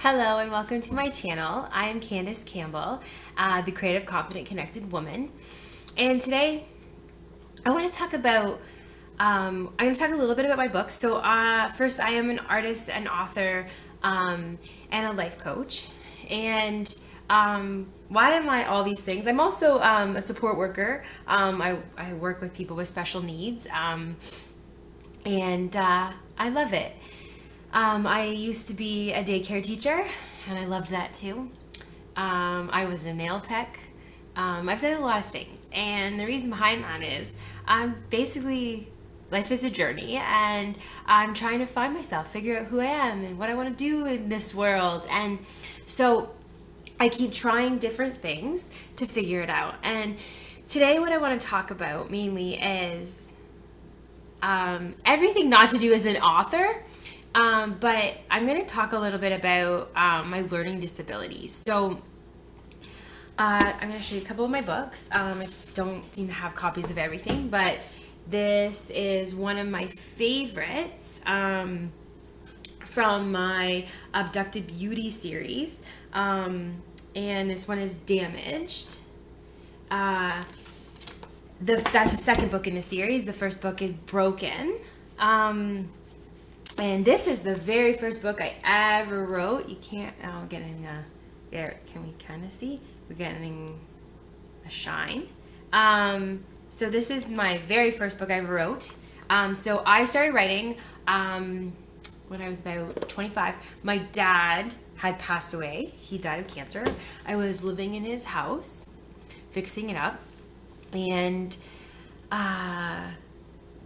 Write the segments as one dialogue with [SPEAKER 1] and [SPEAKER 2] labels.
[SPEAKER 1] Hello and welcome to my channel. I am Candace Campbell, the creative, confident, connected woman. And today I want to talk about, I'm going to talk a little bit about my books. So first, I am an artist and author and a life coach. And why am I all these things? I'm also a support worker. I work with people with special needs and I love it. I used to be a daycare teacher, and I loved that too. I was a nail tech. I've done a lot of things, and the reason behind that is life is a journey, and I'm trying to find myself, figure out who I am and what I want to do in this world. And so I keep trying different things to figure it out. And today, what I want to talk about mainly is everything not to do as an author. But I'm going to talk a little bit about my learning disabilities. So I'm going to show you a couple of my books. I don't seem to have copies of everything, but this is one of my favorites from my Abducted Beauty series. And this one is Damaged. That's the second book in the series. The first book is Broken. And this is the very first book I ever wrote. You can't, getting there, can we kind of see? We're getting a shine. So this is my very first book I ever wrote. So I started writing when I was about 25. My dad had passed away. He died of cancer. I was living in his house, fixing it up, and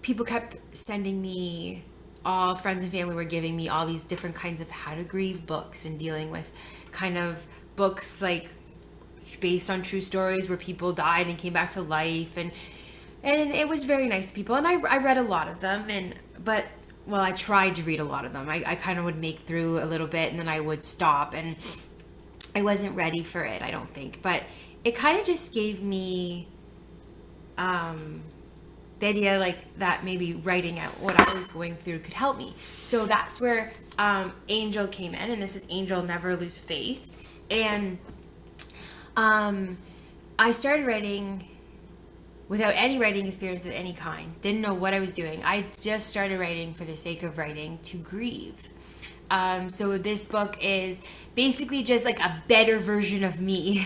[SPEAKER 1] people kept sending me, all friends and family were giving me all these different kinds of how to grieve books and dealing with kind of books like based on true stories where people died and came back to life, and it was very nice people, and I read a lot of them, I tried to read a lot of them. I kind of would make through a little bit and then I would stop, and I wasn't ready for it, I don't think, but it kind of just gave me the idea like that maybe writing out what I was going through could help me. So that's where Angel came in, and this is Angel Never Lose Faith. And I started writing without any writing experience of any kind. Didn't know what I was doing. I just started writing for the sake of writing to grieve. So this book is basically just like a better version of me.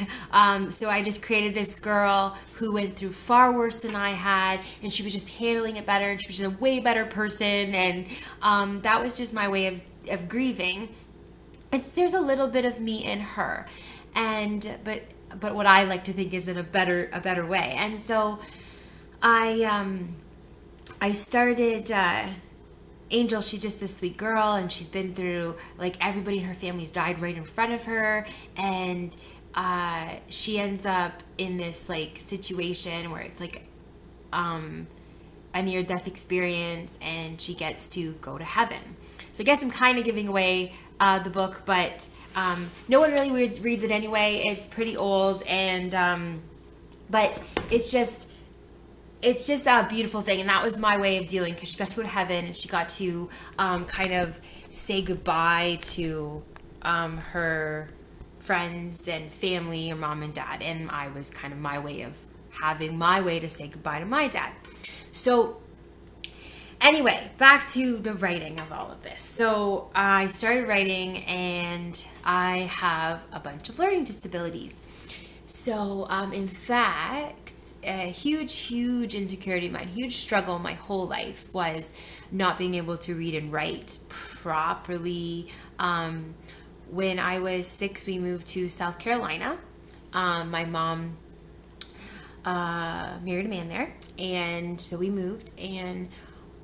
[SPEAKER 1] So I just created this girl who went through far worse than I had, and she was just handling it better. She was just a way better person, and that was just my way of grieving. There's a little bit of me in her, but what I like to think is in a better way. And so I started. Angel, she's just this sweet girl, and she's been through, like, everybody in her family's died right in front of her, and she ends up in this, like, situation where it's like a near-death experience, and she gets to go to heaven. So I guess I'm kind of giving away the book, but no one really reads it anyway. It's pretty old, and but it's just a beautiful thing, and that was my way of dealing, because she got to go to heaven, and she got to kind of say goodbye to her friends and family, her mom and dad, and I was kind of my way of having my way to say goodbye to my dad. So anyway, back to the writing of all of this. So I started writing, and I have a bunch of learning disabilities. So in fact, a huge insecurity of mine, huge struggle my whole life was not being able to read and write properly. When I was 6, we moved to South Carolina. My mom married a man there, and so we moved, and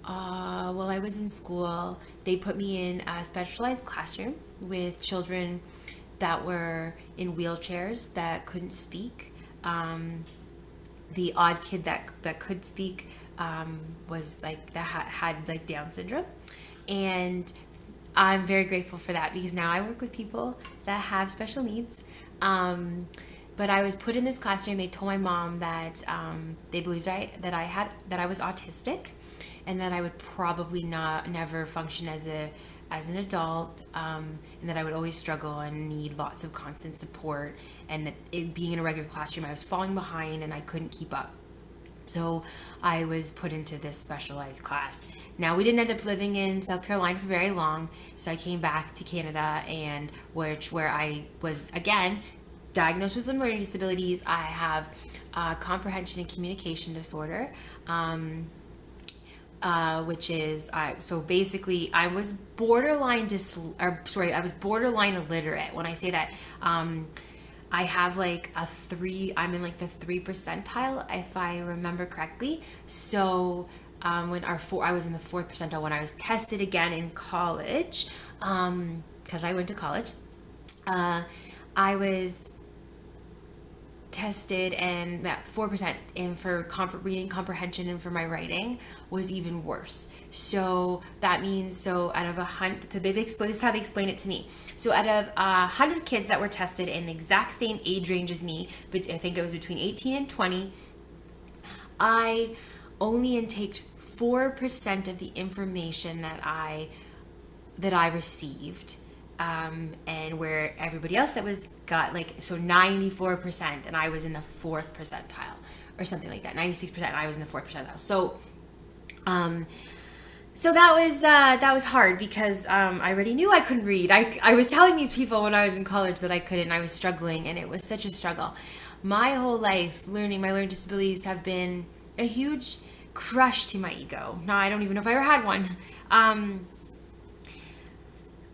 [SPEAKER 1] while I was in school, they put me in a specialized classroom with children that were in wheelchairs that couldn't speak. The odd kid that could speak was like that had like Down syndrome, and I'm very grateful for that, because now I work with people that have special needs. But I was put in this classroom. They told my mom that they believed that I was autistic, and that I would probably never function as as an adult, and that I would always struggle and need lots of constant support, and that being in a regular classroom, I was falling behind and I couldn't keep up. So I was put into this specialized class. Now, we didn't end up living in South Carolina for very long, so I came back to Canada, and where I was again diagnosed with some learning disabilities. I have comprehension and communication disorder, which is so basically I was borderline I was borderline illiterate. When I say that, I have like I'm in like the 3 percentile, if I remember correctly. So I was in the 4th percentile when I was tested again in college, because I went to college. I was tested and at 4%, and for reading comprehension and for my writing was even worse. So that means, out of 100, so this is how they explain it to me. So out of 100 kids that were tested in the exact same age range as me, but I think it was between 18 and 20, I only intaked 4% of the information that I received. And where everybody else that got 94%, and I was in the 4th percentile or something like that, 96%, and I was in the 4th percentile. So that was hard because I already knew I couldn't read. I was telling these people when I was in college that I couldn't. I was struggling, and it was such a struggle. My whole life, my learning disabilities have been a huge crush to my ego. Now, I don't even know if I ever had one.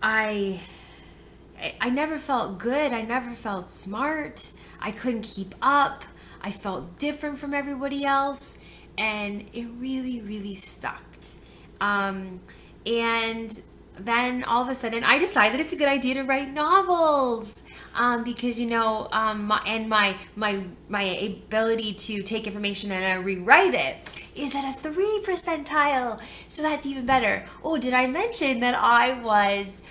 [SPEAKER 1] I never felt good. I never felt smart. I couldn't keep up. I felt different from everybody else, and it really, really sucked. And then all of a sudden, I decided it's a good idea to write novels, because my ability to take information and rewrite it is at a 3 percentile, so that's even better. Oh, did I mention that I was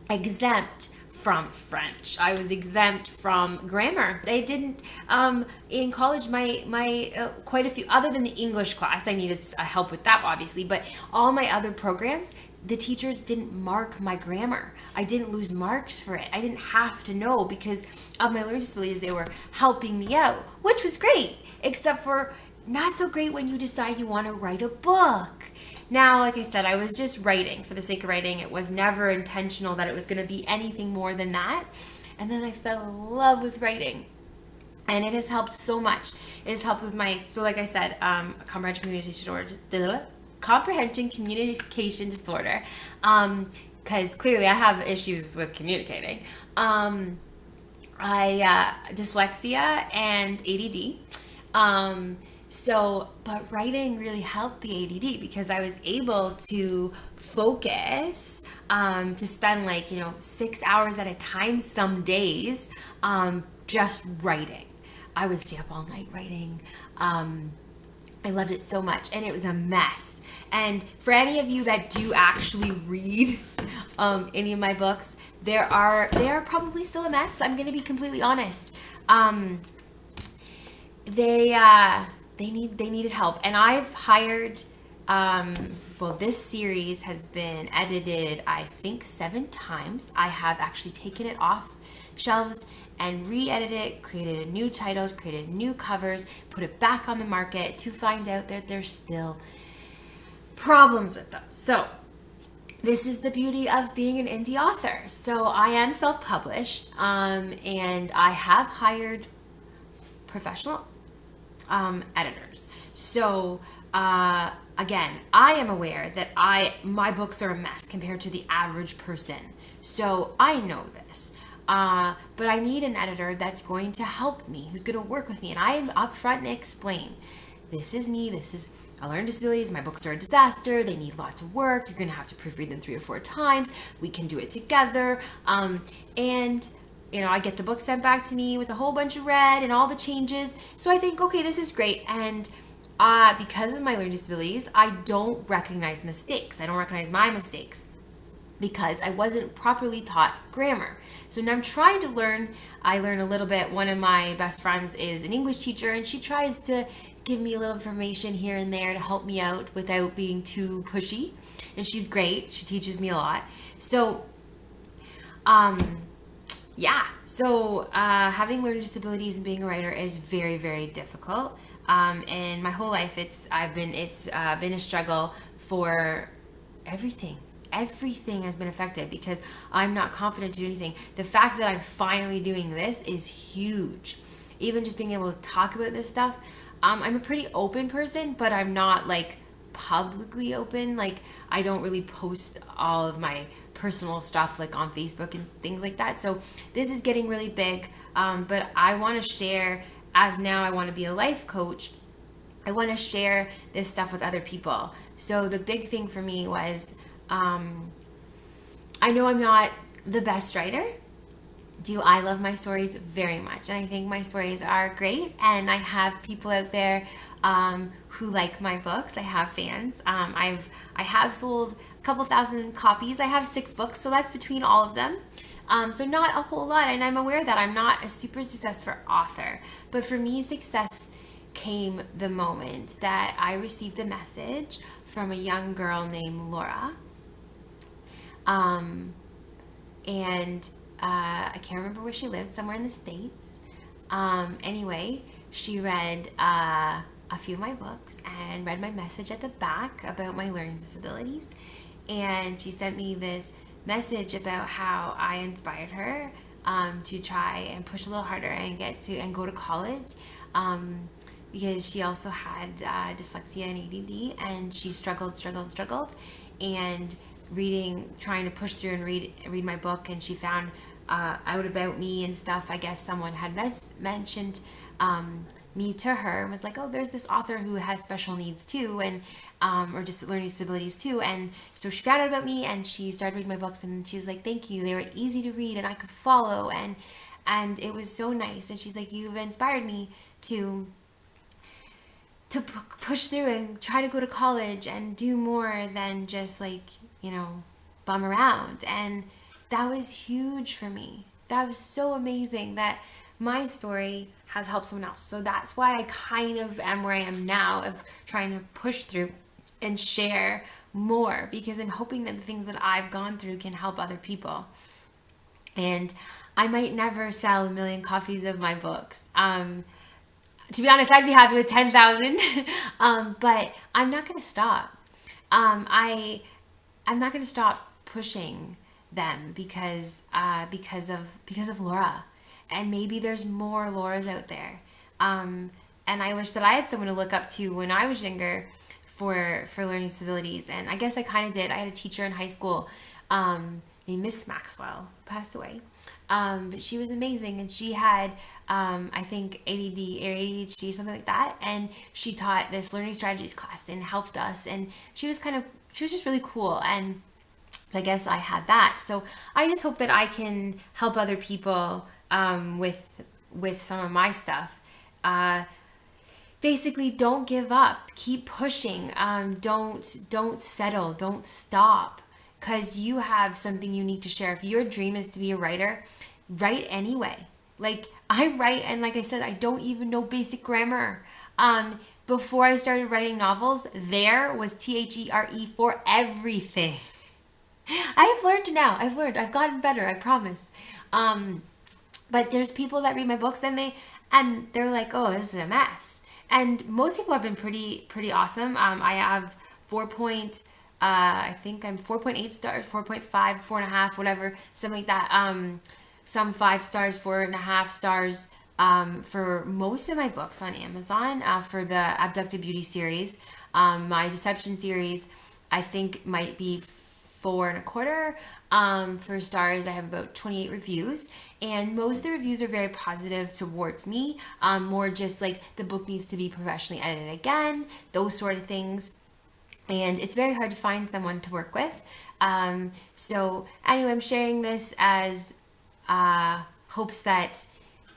[SPEAKER 1] exempt from French? I was exempt from grammar. I didn't in college. My quite a few, other than the English class, I needed help with that, obviously. But all my other programs, the teachers didn't mark my grammar. I didn't lose marks for it. I didn't have to know because of my learning disabilities. They were helping me out, which was great, except for not so great when you decide you want to write a book. Now, like I said, I was just writing for the sake of writing. It was never intentional that it was going to be anything more than that. And then I fell in love with writing. And it has helped so much. It has helped with like I said, comprehension communication disorder. Because clearly I have issues with communicating. Dyslexia and ADD. But writing really helped the ADD because I was able to focus, to spend 6 hours at a time some days, just writing. I would stay up all night writing. I loved it so much, and it was a mess. And for any of you that do actually read any of my books, they are probably still a mess. I'm going to be completely honest. They needed help, and I've hired. This series has been edited, I think, 7 times. I have actually taken it off shelves and re-edited it, created new titles, created new covers, put it back on the market to find out that there's still problems with them. So this is the beauty of being an indie author. So I am self-published, and I have hired professional editors. So again, I am aware that my books are a mess compared to the average person. So I know this. But I need an editor that's going to help me, who's going to work with me. And I am upfront and explain, this is me, I learned disabilities, my books are a disaster, they need lots of work, you're going to have to proofread them 3 or 4 times, we can do it together. And I get the book sent back to me with a whole bunch of red and all the changes. So I think, okay, this is great. And because of my learning disabilities, I don't recognize mistakes. I don't recognize my mistakes because I wasn't properly taught grammar. So now I'm trying to learn. I learn a little bit. One of my best friends is an English teacher, and she tries to give me a little information here and there to help me out without being too pushy. And she's great. She teaches me a lot. So, yeah. So, having learning disabilities and being a writer is very, very difficult. And my whole life, it's been a struggle for everything. Everything has been affected because I'm not confident to do anything. The fact that I'm finally doing this is huge. Even just being able to talk about this stuff. I'm a pretty open person, but I'm not like publicly open. Like, I don't really post all of my personal stuff like on Facebook and things like that. So this is getting really big. But I want to share, as now I want to be a life coach, I want to share this stuff with other people. So the big thing for me was, I know I'm not the best writer. Do I love my stories very much? And I think my stories are great. And I have people out there who like my books. I have fans. I have sold a couple thousand copies. I have 6 books, so that's between all of them. So not a whole lot. And I'm aware that I'm not a super successful author. But for me, success came the moment that I received a message from a young girl named Laura. And I can't remember where she lived, somewhere in the States. Anyway, she read a few of my books and read my message at the back about my learning disabilities. And she sent me this message about how I inspired her to try and push a little harder and go to college. Because she also had dyslexia and ADD, and she struggled, and trying to push through and read my book, and she found out about me and stuff. I guess someone had mentioned me to her and was like, oh, there's this author who has special needs too, and or just learning disabilities too. And so she found out about me, and she started reading my books, and she was like, thank you, they were easy to read and I could follow, and it was so nice. And she's like, you've inspired me to push through and try to go to college and do more than just bum around. And that was huge for me. That was so amazing that my story has helped someone else. So that's why I kind of am where I am now, of trying to push through and share more, because I'm hoping that the things that I've gone through can help other people. And I might never sell 1 million copies of my books. To be honest, I'd be happy with 10,000, but I'm not going to stop. I'm not going to stop pushing them because of Laura, and maybe there's more Lauras out there. And I wish that I had someone to look up to when I was younger for learning disabilities. And I guess I kind of did. I had a teacher in high school named Miss Maxwell, who passed away. But she was amazing, and she had, I think, ADD or ADHD, something like that, and she taught this learning strategies class and helped us, and she was just really cool, and so I guess I had that. So I just hope that I can help other people with some of my stuff. Basically, don't give up, keep pushing, don't settle, don't stop, because you have something unique to share. If your dream is to be a writer, write anyway. Like, I write, and like I said, I don't even know basic grammar. Before I started writing novels, there was THERE for everything. I've learned now. I've gotten better, I promise. But there's people that read my books, and they're like, oh, this is a mess. And most people have been pretty awesome. I have I think I'm 4.8 stars, 4.5, 4.5, whatever, something like that. Some 5 stars, 4.5 stars for most of my books on Amazon. For the Abducted Beauty series, my Deception series, I think might be 4.25. For stars, I have about 28 reviews, and most of the reviews are very positive towards me. More just like the book needs to be professionally edited again, those sort of things. And it's very hard to find someone to work with. So anyway, I'm sharing this as hopes that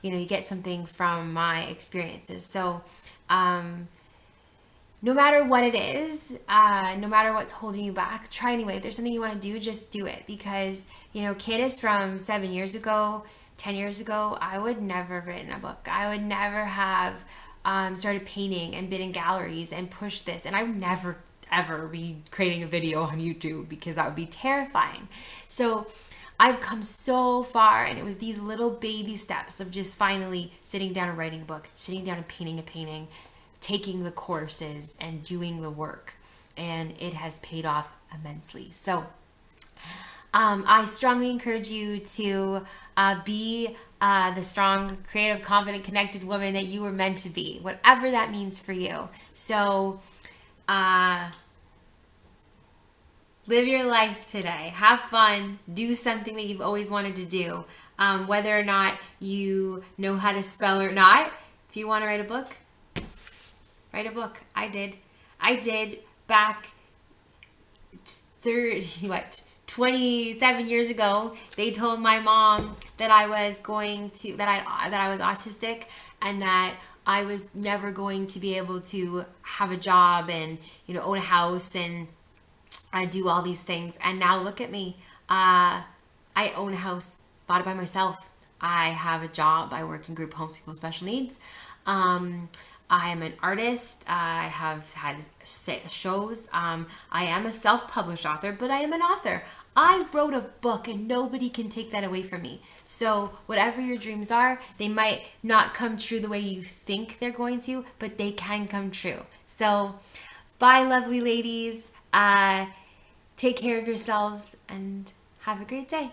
[SPEAKER 1] you get something from my experiences. So no matter what it is, no matter what's holding you back, try anyway. If there's something you want to do, just do it. Because Candace from 7 years ago, 10 years ago, I would never have written a book. I would never have started painting and been in galleries and pushed this. And I would never, ever be creating a video on YouTube because that would be terrifying. So I've come so far, and it was these little baby steps of just finally sitting down and writing a book, sitting down and painting a painting, taking the courses and doing the work. And it has paid off immensely. So I strongly encourage you to be the strong, creative, confident, connected woman that you were meant to be, whatever that means for you. So live your life today. Have fun. Do something that you've always wanted to do. Whether or not you know how to spell or not. If you want to write a book, write a book. I did back 27 years ago. They told my mom that I was autistic, and that I was never going to be able to have a job and, own a house and do all these things. And now look at me. I own a house, bought it by myself. I have a job. I work in group homes, people with special needs. I am an artist. I have had shows. I am a self-published author, but I am an author. I wrote a book, and nobody can take that away from me. So whatever your dreams are, they might not come true the way you think they're going to, but they can come true. So bye, lovely ladies. Take care of yourselves and have a great day.